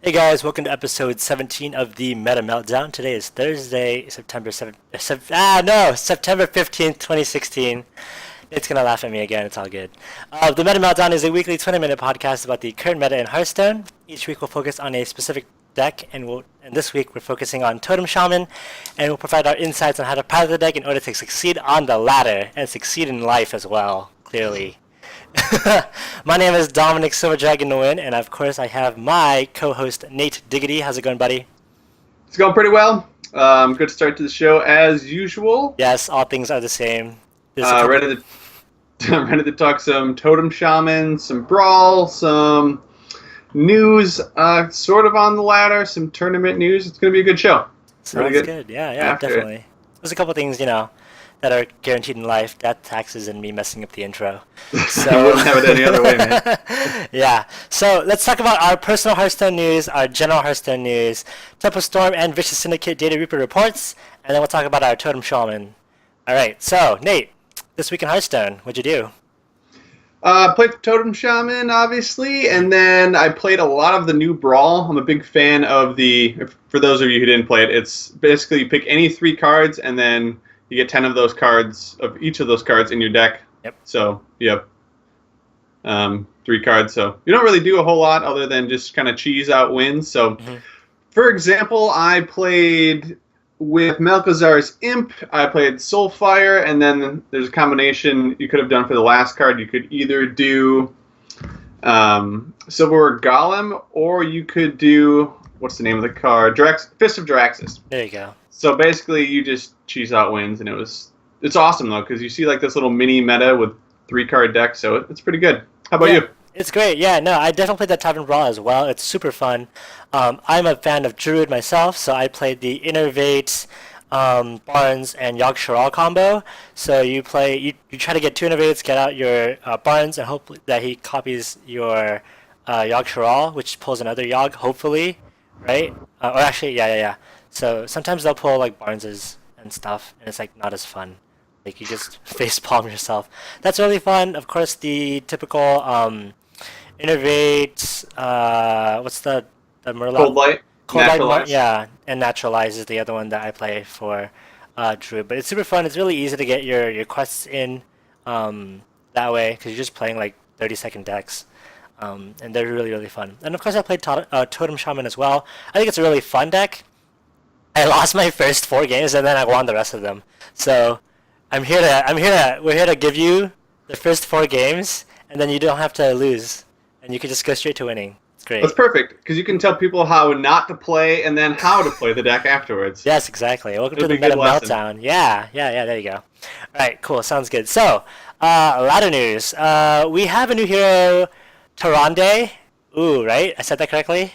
Hey guys, welcome to episode 17 of the Meta Meltdown. Today is Thursday, September 7th, September 15th, 2016. It's gonna laugh at me again, it's all good. The Meta Meltdown is a weekly 20-minute podcast about the current meta in Hearthstone. Each week we'll focus on a specific deck, and this week we're focusing on Totem Shaman, and we'll provide our insights on how to pilot the deck in order to succeed on the ladder, and succeed in life as well, clearly. My name is Dominic Silverddragn Nguyen, and of course I have my co-host Natediggity. How's it going, buddy? It's going pretty well. Good start to the show as usual. Yes, all things are the same. Ready to talk some Totem Shaman, some Brawl, some news, sort of on the ladder, some tournament news. It's going to be a good show. Sounds good. Yeah, definitely. There's a couple things, that are guaranteed in life: death, taxes, and me messing up the intro. So I wouldn't have it any other way, man. Yeah. So let's talk about our personal Hearthstone news, our general Hearthstone news, Tempostorm and Vicious Syndicate Data Reaper reports, and then we'll talk about our Totem Shaman. All right. So Nate, this week in Hearthstone, what'd you do? Played the Totem Shaman, obviously, and then I played a lot of the new Brawl. I'm a big fan of for those of you who didn't play it, it's basically you pick any 3 cards, and then you get 10 of those cards, of each of those cards in your deck. Yep. So, yep. 3 cards. So, you don't really do a whole lot other than just kind of cheese out wins. So, for example, I played with Malchezaar's Imp. I played Soulfire, and then there's a combination you could have done for the last card. You could either do Silver Golem, or you could do, what's the name of the card? Fist of Jaraxxus. There you go. So basically, you just cheese out wins, and it's awesome though, because you see like this little mini meta with 3-card deck, so it's pretty good. How about you? It's great. Yeah, no, I definitely played that Tavern Brawl as well. It's super fun. I'm a fan of Druid myself, so I played the Innervate, Barnes, and Yogg-Saron combo. So you try to get 2 Innervates, get out your Barnes, and hope that he copies your Yogg-Saron, which pulls another Yogg, hopefully, right? Or actually, yeah. So sometimes they'll pull like Barneses and stuff, and it's like not as fun. Like you just face palm yourself. That's really fun. Of course, the typical Innervate. What's the Murloc? Cold Light. Cold Light, and Naturalize is the other one that I play for Druid. But it's super fun. It's really easy to get your quests in that way, because you're just playing like 30-second decks. And they're really, really fun. And of course, I played Totem Shaman as well. I think it's a really fun deck. I lost my first 4 games, and then I won the rest of them. So we're here to give you the first 4 games, and then you don't have to lose, and you can just go straight to winning. It's great. That's perfect, because you can tell people how not to play, and then how to play the deck afterwards. Yes, exactly. Welcome to the Meta Meltdown. Yeah, there you go. All right, cool. Sounds good. So, ladder news. We have a new hero, Tyrande. Ooh, right? I said that correctly?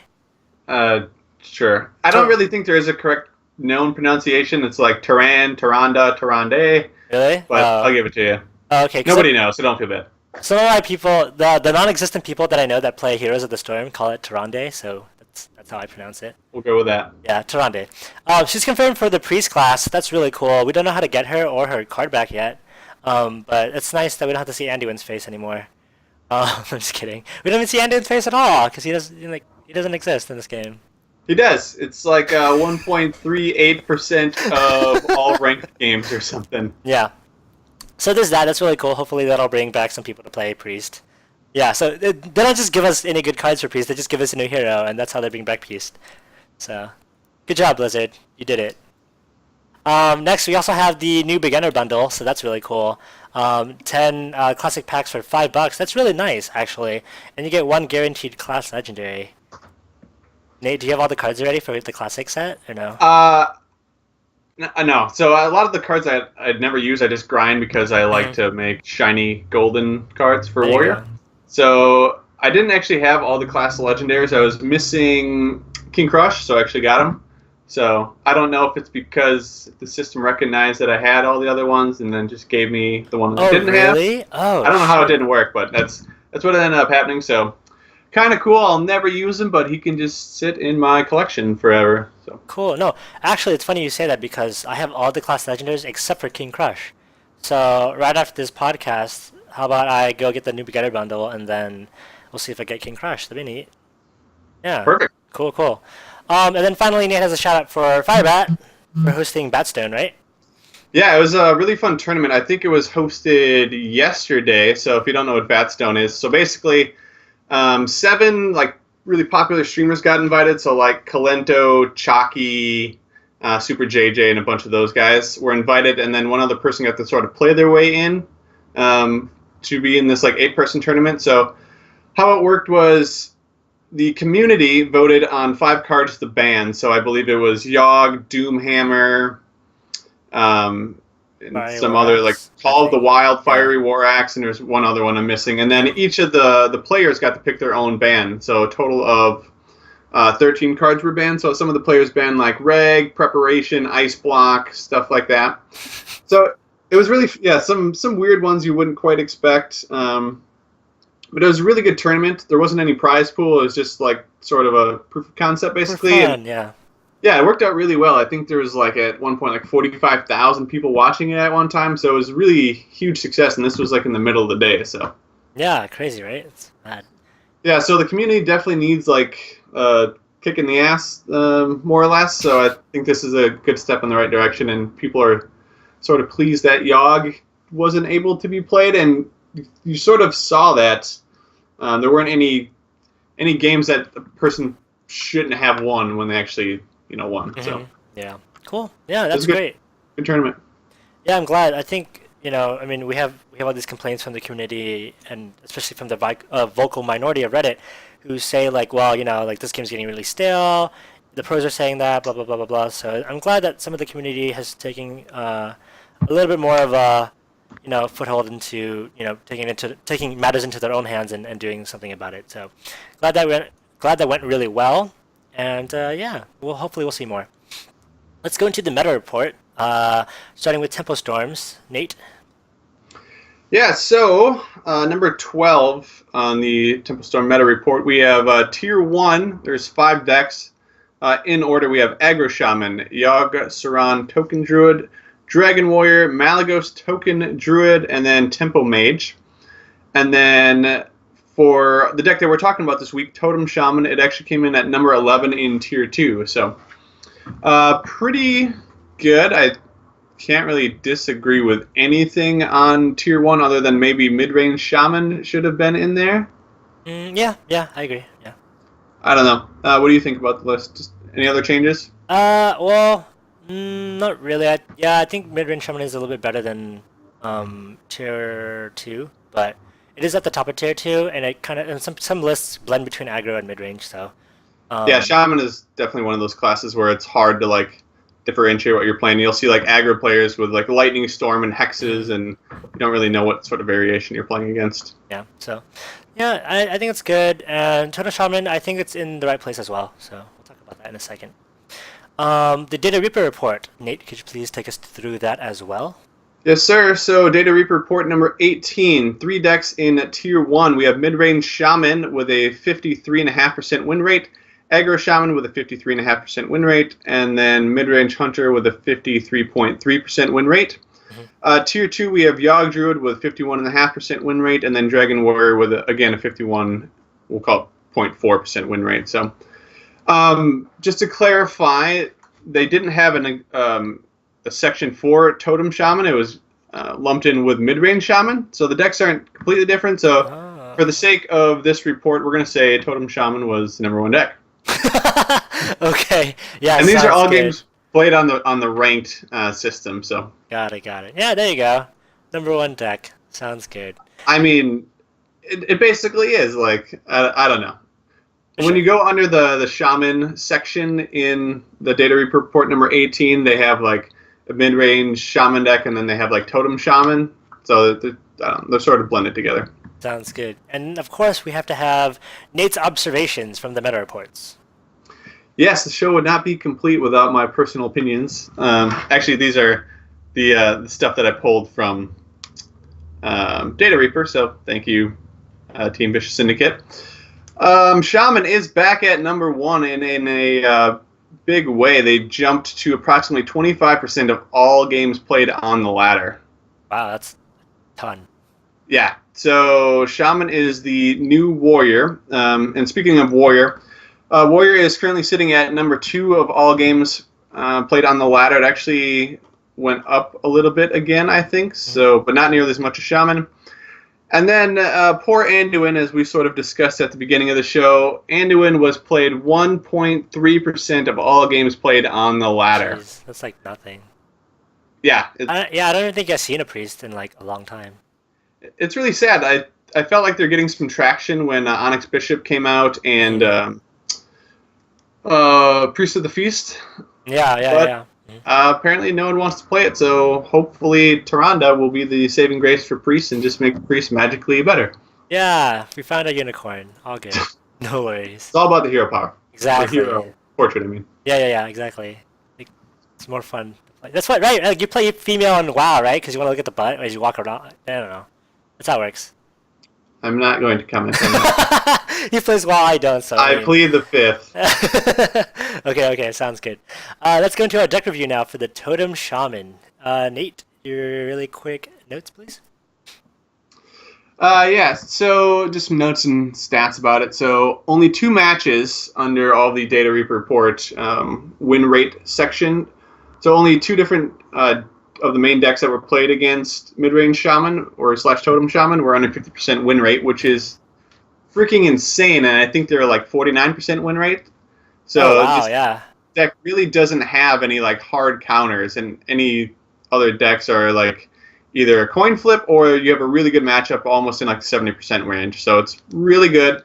Sure. I don't really think there is a correct known pronunciation. It's like Tyrande, Tyrande. Really? But I'll give it to you. Okay. Nobody knows, so don't feel bad. Some of my people, the non-existent people that I know that play Heroes of the Storm, call it Tyrande, so that's how I pronounce it. We'll go with that. Yeah, Tyrande. She's confirmed for the Priest class. That's really cool. We don't know how to get her or her card back yet, but it's nice that we don't have to see Anduin's face anymore. I'm just kidding. We don't even see Anduin's face at all, because he doesn't exist in this game. He does. It's like 1.38% of all ranked games or something. Yeah. So there's that. That's really cool. Hopefully that'll bring back some people to play Priest. Yeah, so they don't just give us any good cards for Priest. They just give us a new hero, and that's how they bring back Priest. So, good job, Blizzard. You did it. Next, we also have the new Beginner Bundle, so that's really cool. 10 classic packs for $5. That's really nice, actually. And you get 1 guaranteed class legendary. Nate, do you have all the cards ready for the classic set, or no? No. So a lot of the cards I'd never use, I just grind because I like to make shiny golden cards for Warrior. So I didn't actually have all the class legendaries. I was missing King Crush, so I actually got him. So I don't know if it's because the system recognized that I had all the other ones and then just gave me the one that I didn't have. Oh, I don't know how it didn't work, but that's what ended up happening. So kind of cool. I'll never use him, but he can just sit in my collection forever. So cool. No, actually, it's funny you say that, because I have all the class legendaries except for King Crush. So right after this podcast, how about I go get the new Beginner Bundle, and then we'll see if I get King Crush. That'd be neat. Yeah. Perfect. Cool, cool. And then finally, Nate has a shout out for Firebat for hosting Batstone, right? Yeah, it was a really fun tournament. I think it was hosted yesterday. So if you don't know what Batstone is, so basically, 7 like really popular streamers got invited. So like Kalento, Chalky, Super JJ, and a bunch of those guys were invited, and then one other person got to sort of play their way in to be in this like 8-person tournament. So how it worked was the community voted on 5 cards to ban. So I believe it was Yogg, Doomhammer, and some other like Call of the Wild, Fiery War Axe, and there's one other one I'm missing. And then each of the players got to pick their own ban. So a total of 13 cards were banned. So some of the players banned like Reg, Preparation, Ice Block, stuff like that. So it was really some weird ones you wouldn't quite expect. But it was a really good tournament. There wasn't any prize pool. It was just like sort of a proof of concept, basically. For fun, yeah. Yeah, it worked out really well. I think there was like at one point like 45,000 people watching it at one time. So it was a really huge success, and this was like in the middle of the day. So yeah, crazy, right? It's mad. Yeah, so the community definitely needs like a kick in the ass, more or less. So I think this is a good step in the right direction, and people are sort of pleased that Yogg wasn't able to be played, and you sort of saw that there weren't any games that a person shouldn't have won when they actually won. Mm-hmm. So yeah, cool. Yeah, that's great. Good tournament. Yeah, I'm glad. I think I mean, we have all these complaints from the community, and especially from the vocal minority of Reddit, who say like, well, like this game's getting really stale. The pros are saying that, blah blah blah blah blah. So I'm glad that some of the community has taken a little bit more of a foothold into taking matters into their own hands and doing something about it. So glad that went really well, and hopefully we'll see more. Let's go into the meta report, starting with Tempostorms. Nate. Yeah, so number 12 on the Tempostorm meta report, we have Tier 1. There's 5 decks. In order, we have Aggro Shaman, Yogg Saran Token Druid, Dragon Warrior, Malagos Token Druid, and then Tempo Mage. And then for the deck that we're talking about this week, Totem Shaman, it actually came in at number 11 in Tier 2. So pretty good. I can't really disagree with anything on Tier 1 other than maybe Mid-Range Shaman should have been in there. Yeah, I agree. Yeah. I don't know. What do you think about the list? Just any other changes? Well, not really. I think Mid-Range Shaman is a little bit better than Tier 2, but it is at the top of Tier 2, and it kind of, and some lists blend between aggro and mid-range, so. Yeah, Shaman is definitely one of those classes where it's hard to like differentiate what you're playing. You'll see like aggro players with like Lightning Storm and Hexes, and you don't really know what sort of variation you're playing against. Yeah, so yeah, I think it's good. And Totem Shaman, I think it's in the right place as well. So we'll talk about that in a second. The Data Reaper report. Nate, could you please take us through that as well? Yes, sir. So Data Reaper report number 18. 3 decks in Tier 1. We have Mid-Range Shaman with a 53.5% win rate, Aggro Shaman with a 53.5% win rate, and then Mid-Range Hunter with a 53.3% win rate. Mm-hmm. Tier 2, we have Yogg Druid with 51.5% win rate, and then Dragon Warrior with, again, a 51, we'll call it 0.4% win rate. So just to clarify, they didn't have a Section 4 Totem Shaman. It was lumped in with Mid-Range Shaman. So the decks aren't completely different. So for the sake of this report, we're going to say Totem Shaman was the number 1 deck. Okay. Yeah. And these are all games played on the ranked system. So got it. Yeah, there you go. Number 1 deck. Sounds good. I mean, it basically is like I don't know. When you go under the Shaman section in the Data report number 18, they have like a mid-range Shaman deck, and then they have like Totem Shaman. So they're sort of blended together. Sounds good. And of course, we have to have Nate's observations from the meta reports. Yes, the show would not be complete without my personal opinions. Actually, these are the stuff that I pulled from Data Reaper, so thank you, Team Vicious Syndicate. Shaman is back at number 1 in a big way. They jumped to approximately 25% of all games played on the ladder. Wow, that's a ton. Yeah, so Shaman is the new warrior. And speaking of warrior, Warrior is currently sitting at number 2 of all games played on the ladder. It actually went up a little bit again, I think, but not nearly as much as Shaman. And then poor Anduin, as we sort of discussed at the beginning of the show, Anduin was played 1.3% of all games played on the ladder. Jeez, that's like nothing. Yeah. I don't even think I've seen a priest in like a long time. It's really sad. I felt like they're getting some traction when Onyx Bishop came out and Priest of the Feast. Yeah. Apparently no one wants to play it, so hopefully Tyrande will be the saving grace for Priest and just make the Priest magically better. Yeah, we found a unicorn. All good. No worries. It's all about the hero power. Exactly. The hero portrait, I mean. Yeah, exactly. It's more fun to play. That's what, right? Like, you play female in WoW, right? Because you want to look at the butt as you walk around. I don't know. That's how it works. I'm not going to comment on that. He plays WoW, I don't, so... I plead the fifth. Okay, sounds good. Let's go into our deck review now for the Totem Shaman. Nate, your really quick notes, please? Yeah, so just some notes and stats about it. So only 2 matches under all the Data Reaper report win rate section. So only 2 different of the main decks that were played against mid-range Shaman or / Totem Shaman were under 50% win rate, which is freaking insane. And I think they're like 49% win rate. So yeah. Deck really doesn't have any like hard counters, and any other decks are like either a coin flip or you have a really good matchup almost in like 70% range. So it's really good.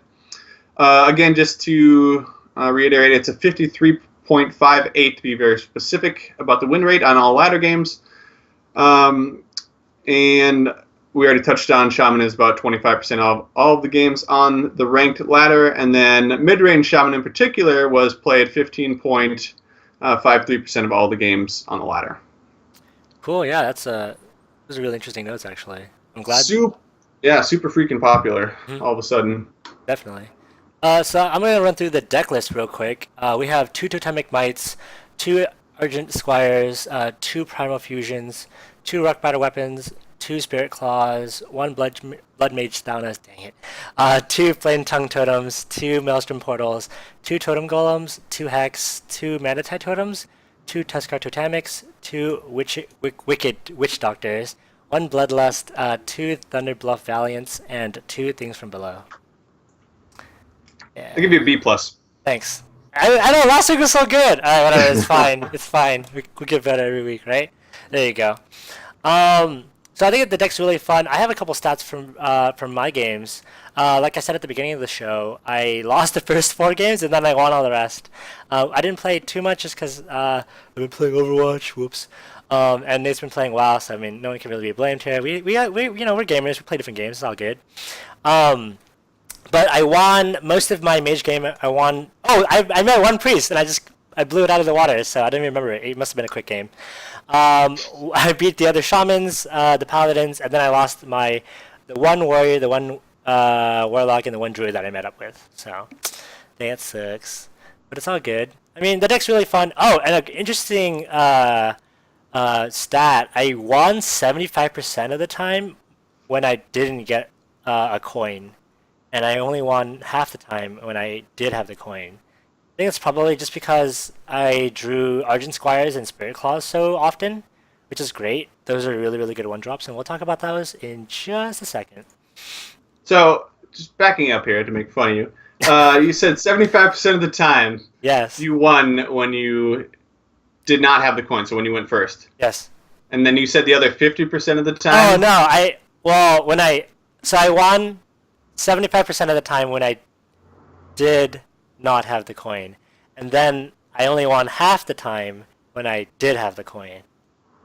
Again, just to reiterate, it's a 53.58 to be very specific about the win rate on all ladder games. And we already touched on Shaman is about 25% of all of the games on the ranked ladder. And then mid-range Shaman in particular was played 15.53% of all the games on the ladder. Cool, yeah, those are really interesting notes, actually. I'm glad. Super freaking popular all of a sudden. Definitely. So I'm going to run through the deck list real quick. We have 2 Totemic Mites, 2 Argent Squires, 2 Primal Fusions, 2 Rock Battle Weapons, 2 Spirit Claws, 1 Blood Mage Thanos, dang it, 2 Flame Tongue Totems, 2 Maelstrom Portals, 2 Totem Golems, 2 Hex, 2 Manatite Totems, 2 Tuskar Totemics, 2 Wicked Witch Doctors, 1 Bloodlust, 2 Thunder Bluff Valiants, and 2 Things from Below. Yeah. I'll give you a B+. Thanks. I know, last week was so good! Alright, whatever, it's fine. It's fine. We get better every week, right? There you go. So I think the deck's really fun. I have a couple stats from my games. Like I said at the beginning of the show, I lost the first 4 games and then I won all the rest. I didn't play too much just because I've been playing Overwatch. Whoops. And Nate's been playing WoW, so I mean, no one can really be blamed here. We you know, we're gamers. We play different games. It's all good. But I won most of my mage game. I won. Oh, I met 1 priest and I blew it out of the water, so I didn't even remember it. It must have been a quick game. I beat the other shamans, the paladins, and then I lost the 1 warrior, the 1 warlock, and the 1 druid that I met up with. So, that sucks. But it's all good. I mean, the deck's really fun. Oh, and an interesting stat. I won 75% of the time when I didn't get a coin. And I only won half the time when I did have the coin. I think it's probably just because I drew Argent Squires and Spirit Claws so often, which is great. Those are really, really good 1-drops, and we'll talk about those in just a second. So, just backing up here to make fun of you, you said 75% of the time Yes. you won when you did not have the coin, so when you went first. Yes. And then you said the other 50% of the time? Oh, no. I won 75% of the time when I did not have the coin. And then I only won half the time when I did have the coin.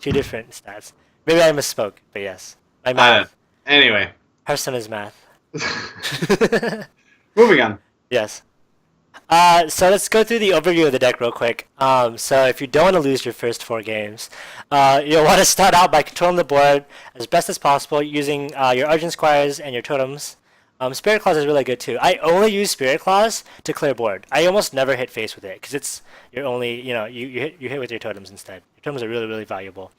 2 different stats. Maybe I misspoke, but yes. My math. Anyway. Hearthstone is math. Moving on. Yes. So let's go through the overview of the deck real quick. So if you don't want to lose your first 4 games, you'll want to start out by controlling the board as best as possible using your Argent Squires and your Totems. Spirit Claws is really good too. I only use Spirit Claws to clear board. I almost never hit face with it because it's your only, you hit with your totems instead. Your totems are really, really valuable.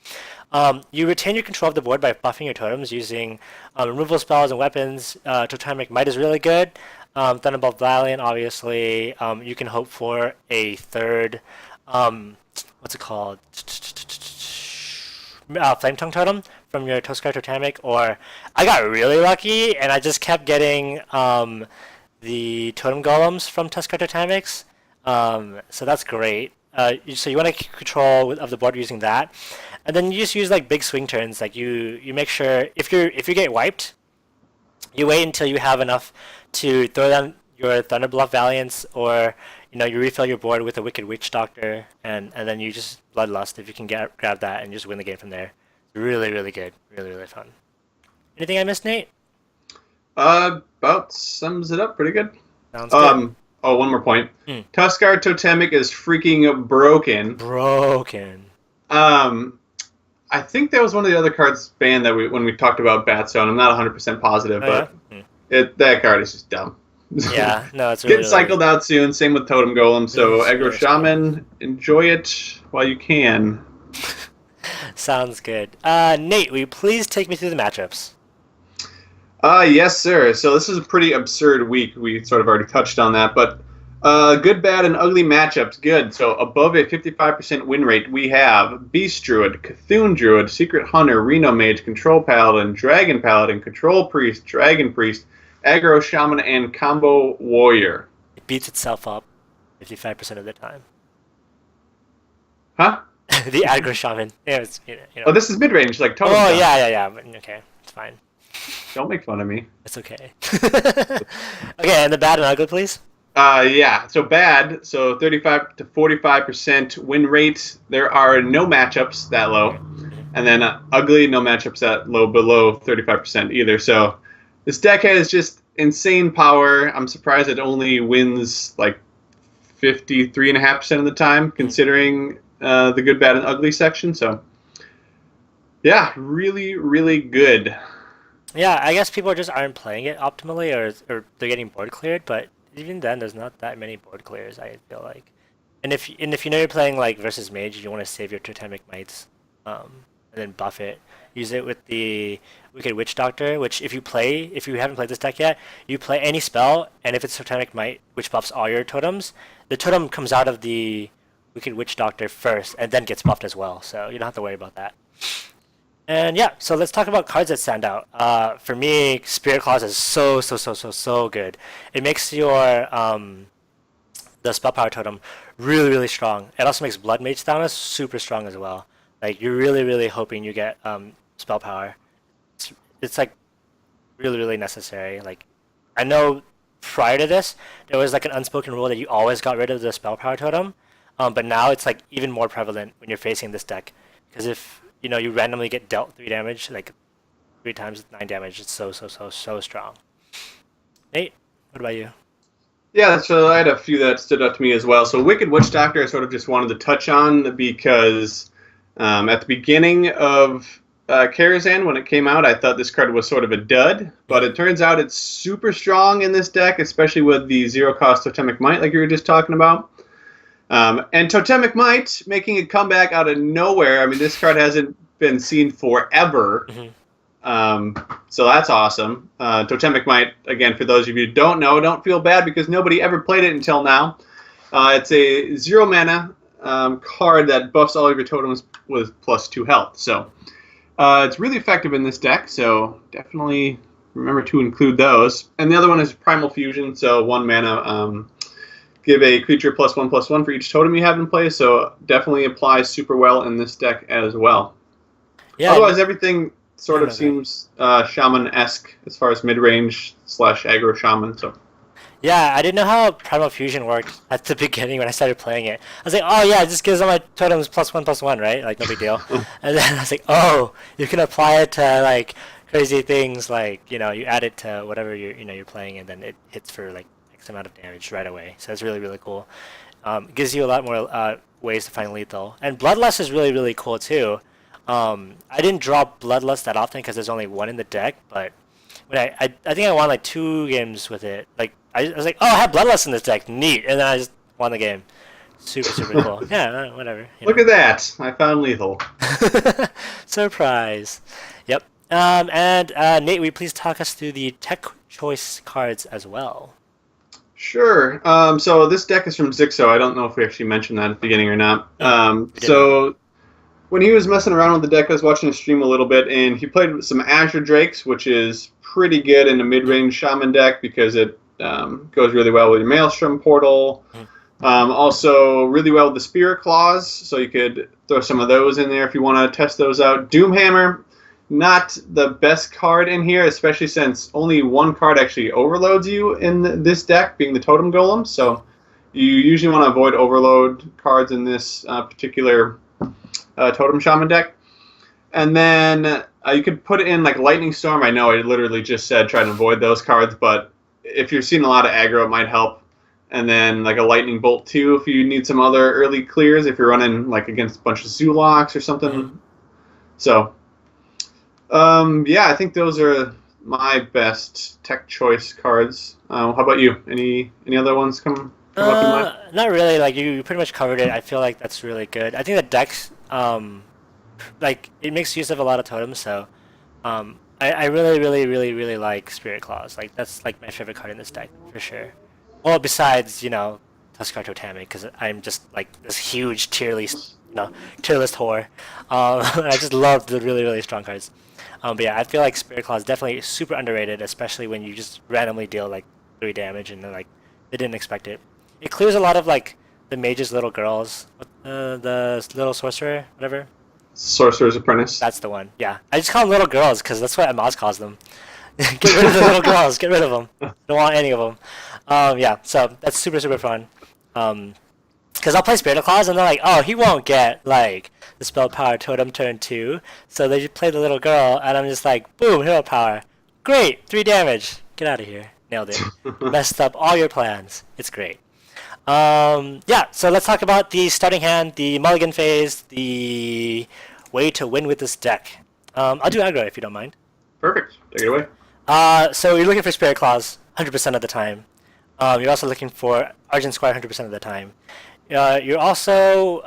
You retain your control of the board by buffing your totems using removal spells and weapons. Totemic Might is really good. Thunderbolt Valiant, obviously. You can hope for a third, what's it called? Flame Tongue Totem from your Toskar Totemic, or I got really lucky and I just kept getting the Totem Golems from Tuskar Totemics. So that's great. So you want to control of the board using that, and then you just use like big swing turns. Like you make sure if you get wiped, you wait until you have enough to throw down your Thunderbluff Valiants, or you refill your board with a Wicked Witch Doctor, and then you just Bloodlust if you can grab that and just win the game from there. Really, really good. Really, really fun. Anything I missed, Nate? About sums it up pretty good. Sounds good. Oh, one more point. Tuskar Totemic is freaking broken. Broken. I think that was one of the other cards banned that when we talked about Batstone. I'm not 100% positive, but that card is just dumb. Yeah, no, it's really getting cycled out soon. Same with Totem Golem. So Aggro really Shaman, enjoy it while you can. Sounds good. Nate, will you please take me through the matchups? Yes, sir. So this is a pretty absurd week. We sort of already touched on that, but good, bad, and ugly matchups. Good. So above a 55% win rate, we have Beast Druid, Cthulhu Druid, Secret Hunter, Reno Mage, Control Paladin, Dragon Paladin, Control Priest, Dragon Priest, Aggro Shaman, and Combo Warrior. It beats itself up 55% of the time. Huh? The Aggro Shaman. Yeah, it's, Oh, this is mid-range, like Totem. Oh, yeah. But, okay, it's fine. Don't make fun of me. It's okay. Okay, and the bad and ugly, please? Yeah, so bad, so 35 to 45% win rate. There are no matchups that low. And then ugly, no matchups that low below 35% either. So this deck has just insane power. I'm surprised it only wins like 53.5% of the time, considering the good, bad, and ugly section. So, yeah, really, really good. Yeah, I guess people just aren't playing it optimally, or they're getting board cleared. But even then, there's not that many board clears. I feel like, and if you know you're playing like versus mage, you want to save your Totemic Mites, and then buff it. Use it with the Wicked Witch Doctor, which if you haven't played this deck yet, you play any spell, and if it's Totemic Mite, which buffs all your totems, the totem comes out of the Wicked Witch Doctor first, and then gets buffed as well. So you don't have to worry about that. And yeah, so let's talk about cards that stand out. For me, Spirit Claws is so good. It makes your the spell power totem really, really strong. It also makes Blood Mage Thanos super strong as well. Like you're really, really hoping you get spell power. It's like really, really necessary. Like I know prior to this, there was like an unspoken rule that you always got rid of the spell power totem, but now it's like even more prevalent when you're facing this deck, because if you randomly get dealt 3 damage, like 3 times 9 damage, it's so strong. Nate, what about you? Yeah, so I had a few that stood out to me as well. So Wicked Witch Doctor I sort of just wanted to touch on because at the beginning of Karazhan, when it came out, I thought this card was sort of a dud, but it turns out it's super strong in this deck, especially with the zero-cost Totemic Might like you were just talking about. And Totemic Might making a comeback out of nowhere. I mean, this card hasn't been seen forever. So that's awesome. Totemic Might, again, for those of you who don't know, don't feel bad because nobody ever played it until now. It's a 0 mana card that buffs all of your totems with +2 health. So it's really effective in this deck, so definitely remember to include those. And the other one is Primal Fusion, so 1 mana. Give a creature +1/+1 for each totem you have in play, so definitely applies super well in this deck as well. Yeah. Otherwise, everything sort of seems Shaman-esque as far as mid-range / aggro Shaman. So. Yeah, I didn't know how Primal Fusion worked at the beginning when I started playing it. I was like, oh yeah, it just gives all my totems +1/+1, right? Like, no big deal. And then I was like, oh, you can apply it to like crazy things, like you add it to whatever you're playing, and then it hits for like X amount of damage right away. So that's really, really cool. It gives you a lot more ways to find lethal. And Bloodlust is really, really cool too. I didn't draw Bloodlust that often because there's only 1 in the deck, but when I think I won like 2 games with it. Like I was like, oh, I have Bloodlust in this deck, neat, and then I just won the game. Super cool. Yeah, whatever. Look at that! I found lethal. Surprise. Yep. And Nate, will you please talk us through the tech choice cards as well? Sure. So this deck is from Xixo. I don't know if we actually mentioned that at the beginning or not. We did not. So when he was messing around with the deck, I was watching his stream a little bit, and he played with some Azure Drakes, which is pretty good in a mid-range Shaman deck because it goes really well with your Maelstrom Portal. Also, really well with the Spirit Claws, so you could throw some of those in there if you want to test those out. Doomhammer, not the best card in here, especially since only one card actually overloads you in this deck, being the Totem Golem. So you usually want to avoid overload cards in this particular Totem Shaman deck. And then you could put in like Lightning Storm. I know I literally just said try to avoid those cards, but if you're seeing a lot of aggro, it might help. And then like a Lightning Bolt too if you need some other early clears, if you're running like against a bunch of Zulocks or something. So, yeah, I think those are my best tech choice cards. How about you? Any other ones come up in mind? Not really. Like you pretty much covered it. I feel like that's really good. I think the decks, like it makes use of a lot of totems. So, I really like Spirit Claws. Like that's like my favorite card in this deck for sure. Well, besides Tuskar Totemic, because I'm just like this huge tier list whore. I just love the really strong cards. But yeah, I feel like Spirit Claw is definitely super underrated, especially when you just randomly deal like 3 damage and like they didn't expect it. It clears a lot of like the mage's little girls, the little sorcerer, whatever. Sorcerer's Apprentice. That's the one. Yeah, I just call them little girls because that's what Amaz calls them. Get rid of the little girls. Get rid of them. Don't want any of them. Yeah, so that's super fun. Because I'll play Spirit Claws and they're like, oh, he won't get like the spell power totem turn 2, so they just play the little girl, and I'm just like, boom, hero power, great, 3 damage, get out of here, nailed it, messed up all your plans. It's great. Yeah, so let's talk about the starting hand, the mulligan phase, the way to win with this deck. I'll do aggro if you don't mind. Perfect. Take it away. So you're looking for Spirit Claws 100% of the time. You're also looking for Argent Squire 100% of the time. You're also,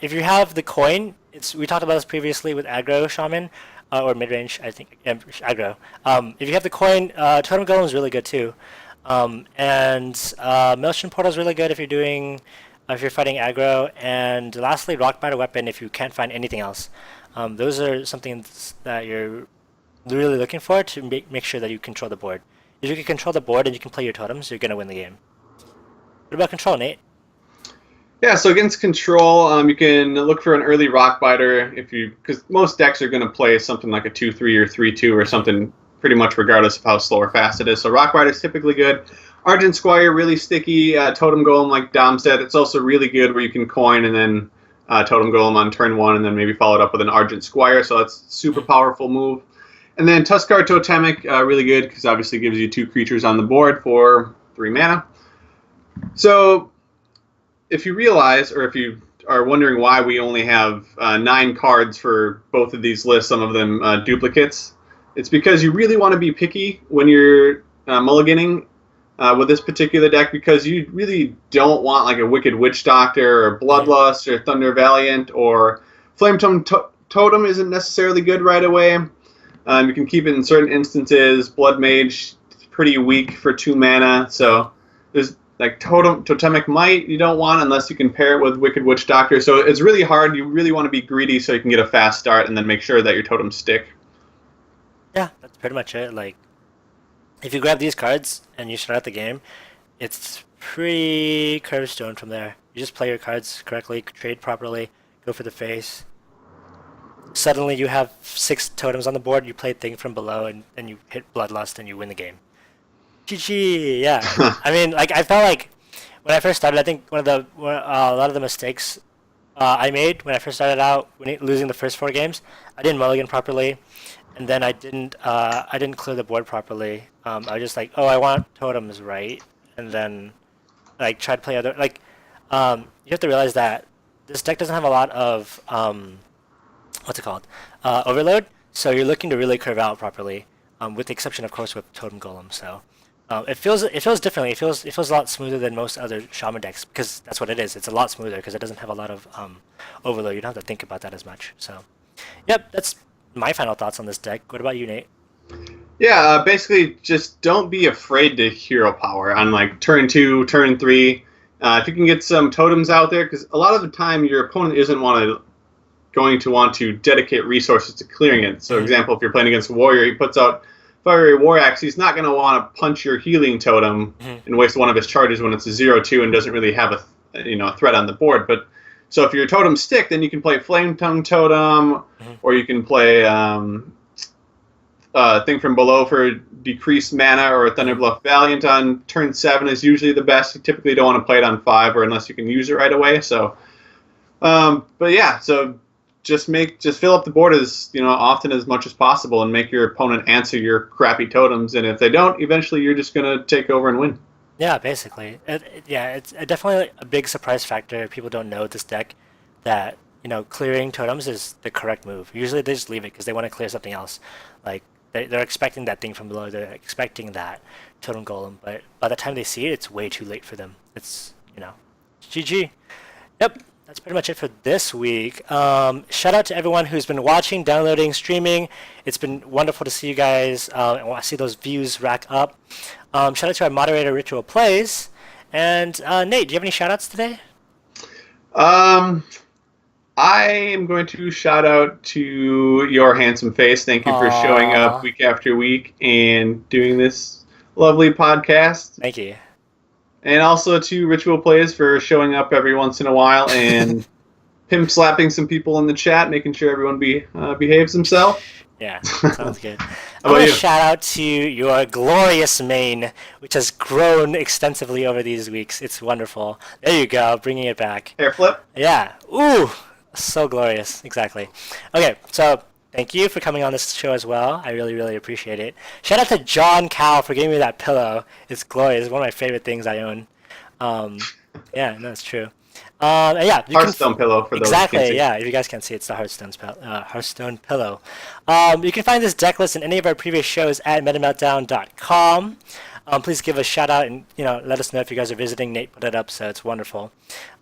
if you have the coin, we talked about this previously with aggro shaman, or mid-range, I think, aggro. If you have the coin, Totem Golem is really good too. And Maelstrom Portal is really good if you're fighting aggro. And lastly, Rock Biter Weapon if you can't find anything else. Those are something that you're really looking for to make sure that you control the board. If you can control the board and you can play your totems, you're going to win the game. What about control, Nate? Yeah, so against control, you can look for an early Rock Biter because most decks are going to play something like a 2-3 or 3-2 or something pretty much regardless of how slow or fast it is. So Rock Biter is typically good. Argent Squire, really sticky. Totem Golem, like Dom said, it's also really good where you can coin and then Totem Golem on turn 1 and then maybe follow it up with an Argent Squire. So that's a super powerful move. And then Tuskar Totemic, really good because obviously gives you 2 creatures on the board for 3 mana. So if you realize, or if you are wondering why we only have 9 cards for both of these lists, some of them duplicates, it's because you really want to be picky when you're mulliganing with this particular deck because you really don't want like a Wicked Witch Doctor or Bloodlust or Thunder Valiant or Flame Totem isn't necessarily good right away. You can keep it in certain instances. Blood Mage is pretty weak for 2 mana, so there's like Totemic Might you don't want unless you can pair it with Wicked Witch Doctor. So it's really hard. You really want to be greedy so you can get a fast start and then make sure that your totems stick. Yeah, that's pretty much it. Like, if you grab these cards and you start out the game, it's pretty curbstone from there. You just play your cards correctly, trade properly, go for the face. Suddenly you have 6 totems on the board, you play Thing from below, and you hit Bloodlust and you win the game. GG, yeah. I mean, like, I felt like when I first started, I think a lot of the mistakes I made when I first started out, losing the first 4 games, I didn't mulligan properly, and then I didn't clear the board properly. I was just like, oh, I want totems right, and then like try to play other like. You have to realize that this deck doesn't have a lot of what's it called, overload. So you're looking to really curve out properly, with the exception, of course, with Totem Golem. So it feels differently. It feels a lot smoother than most other Shaman decks because that's what it is. It's a lot smoother because it doesn't have a lot of overload. You don't have to think about that as much. So, yep, that's my final thoughts on this deck. What about you, Nate? Yeah, basically just don't be afraid to hero power on like turn 2, turn 3. If you can get some totems out there, because a lot of the time your opponent isn't going to want to dedicate resources to clearing it. So, example, if you're playing against a warrior, he puts out Fiery War Axe, he's not going to want to punch your healing totem and waste one of his charges when it's a 0/2 and doesn't really have a threat on the board. But so if your totems stick, then you can play Flame Tongue Totem, or you can play Thing from Below for decreased mana, or Thunderbluff Valiant on turn 7 is usually the best. You typically don't want to play it on 5 or unless you can use it right away. So, but yeah, so just fill up the board as often as much as possible, and make your opponent answer your crappy totems. And if they don't, eventually you're just gonna take over and win. Yeah, basically. It's definitely a big surprise factor. People don't know this deck that clearing totems is the correct move. Usually they just leave it because they want to clear something else. Like they're expecting that Thing from Below. They're expecting that totem golem, but by the time they see it, it's way too late for them. It's GG. Yep. That's pretty much it for this week. Shout out to everyone who's been watching, downloading, streaming. It's been wonderful to see you guys and see those views rack up. Shout out to our moderator, Ritual Plays. And Nate, do you have any shout outs today? I am going to shout out to your handsome face. Thank you for showing up week after week and doing this lovely podcast. Thank you. And also to Ritual Plays for showing up every once in a while and pimp slapping some people in the chat, making sure everyone behaves himself. Yeah, sounds good. I want to shout out to your glorious mane, which has grown extensively over these weeks. It's wonderful. There you go, bringing it back. Hair flip? Yeah. Ooh, so glorious. Exactly. Okay, so thank you for coming on this show as well. I really, really appreciate it. Shout out to John Cow for giving me that pillow. It's glorious. It's one of my favorite things I own. Yeah, no, it's true. Yeah, Hearthstone pillow for those who can't see. Exactly, yeah. If you guys can't see, it's the Hearthstone pillow. You can find this deck list in any of our previous shows at metameltdown.com. Please give a shout out and let us know if you guys are visiting. Nate put it up, so it's wonderful.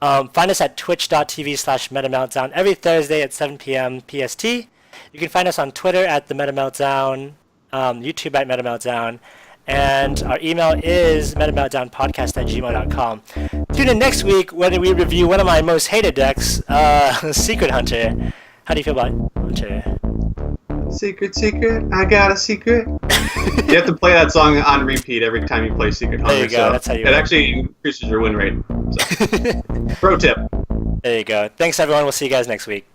Find us at twitch.tv/metameltdown every Thursday at 7 p.m. PST. You can find us on Twitter at the metameltdown, YouTube at metameltdown, and our email is metameltdownpodcast@gmail.com. Tune in next week when we review one of my most hated decks, Secret Hunter. How do you feel about Hunter? Secret, I got a secret. You have to play that song on repeat every time you play Secret Hunter. There you go. So that's how you. It actually increases your win rate. So. Pro tip. There you go. Thanks, everyone. We'll see you guys next week.